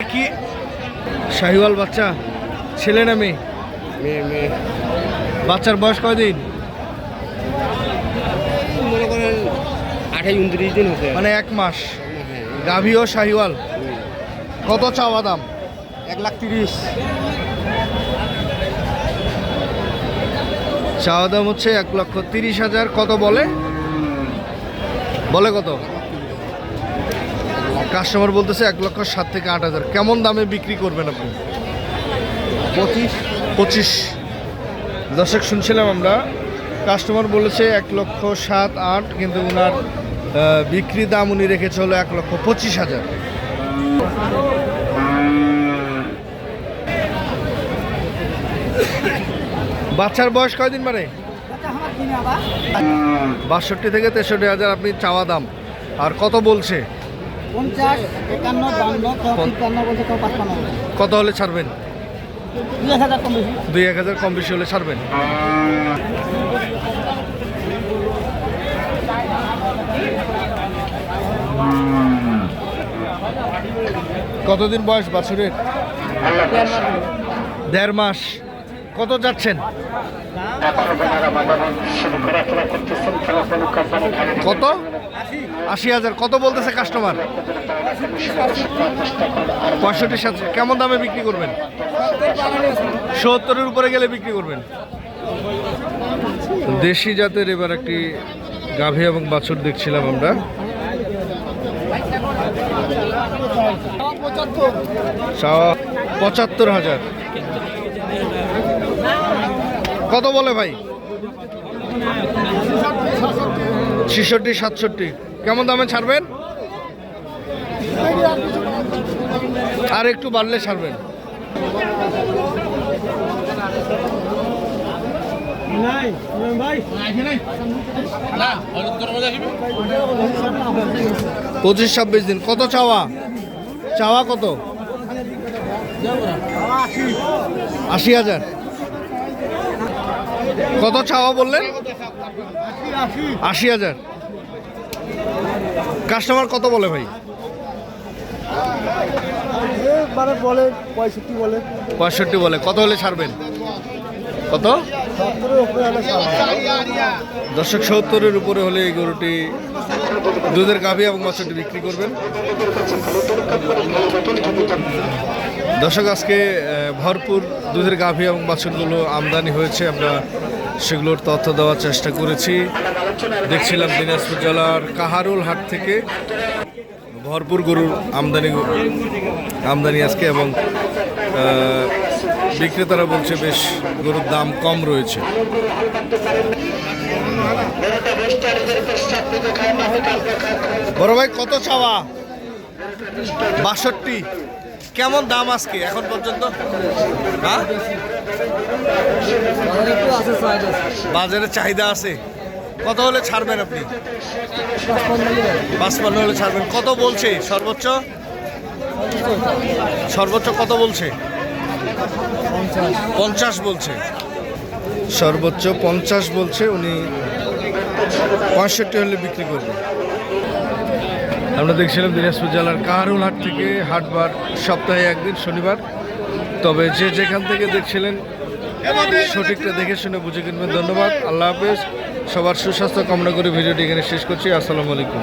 কি শাহিওয়াল বাচ্চা, ছেলে না মেয়ে? মেয়ে। বাচ্চার বয়স কয়দিন? মনে করেন 28-29 দিন হতে মানে 1 মাস। গাভী ও শাহিওয়াল। কত চাওয়া দাম? 1,30,000। চাওয়া দাম হচ্ছে 1,30,000। কত বলে কত? কাস্টমার বলতেছে 1,07,000 থেকে 8,000। কেমন দামে বিক্রি করবেন আপনি? 25। দর্শক শুনছিলাম আমরা, কাস্টমার বলেছে 1,07,000, কিন্তু ওনার বিক্রি দাম উনি রেখেছে হলো 1,25,000। বাচ্চার বয়স কয়দিন মানে? 62 থেকে 63,000 আপনি চাওয়া দাম। আর কত বলছে? 50, 51, 52, 53 বলতে 55। কত হলে ছাড়বেন? 2,000 কম বেশি। 2,000 কম বেশি হলে ছাড়বেন। কতদিন বয়স বাছুরের? 1.5 মাস। কত যাচ্ছেন? কত? 80,000। কত বলতেছে কাস্টমার? 65,000। কেমন দামে বিক্রি করবেন? 70-এর উপরে গেলে বিক্রি করবেন। দেশি জাতের এবার একটি গাভী এবং বাছুর দেখছিলাম আমরা। 75,000। কত বলে ভাই? 66-67। কেমন দামে ছাড়বেন? আর একটু বাড়লে ছাড়বেন। নাই ভাই 25-26 দিন। কত চাওয়া কত? 80,000। কত চাওয়া বললেন? 80,000। কাস্টমার কত বলে ভাই? বলে 65 বলে। 65 বলে। কত হলে ছাড়বেন? কত? 70-এর উপরে হলে দর্শক 70-এর উপরে হলে এই গরুটি দুধের গাভী এবং বাছুরটি বিক্রি করবেন। দর্শক আজকে ভরপুর দুধের গাভী এবং বাছুরগুলো আমদানি হয়েছে, আমরা সেগুলোর তথ্য দেওয়ার চেষ্টা করেছি। দেখছিলাম দিনাজপুর জেলার কাহারোল হাট থেকে ভরপুর গরুর আমদানি আজকে, এবং বিক্রেতারা বলছে বেশ গরুর দাম কম রয়েছে। বড় ভাই কত চাওয়া? 62। কেমন দাম আজকে এখন পর্যন্ত? হ্যাঁ, বাজারে চাহিদা আছে। কত হলে ছাড়বেন আপনি? 55 হলে ছাড়বেন। কত বলছে সর্বোচ্চ? কত বলছে? 50 বলছে। সর্বোচ্চ 50 বলছে, উনি 65 হলে বিক্রি করবে। আমরা দেখছিলাম দিনাজপুর জেলার কাহারোল হাট থেকে হাটবার সপ্তাহে একদিন শনিবার। তবে যে যেখান থেকে দেখছিলেন সঠিকটা দেখে শুনে বুঝে কিনবেন। ধন্যবাদ। আল্লাহ হাফেজ। সবার সুস্বাস্থ্য কামনা করে ভিডিওটি এখানে শেষ করছি। আসসালামু আলাইকুম।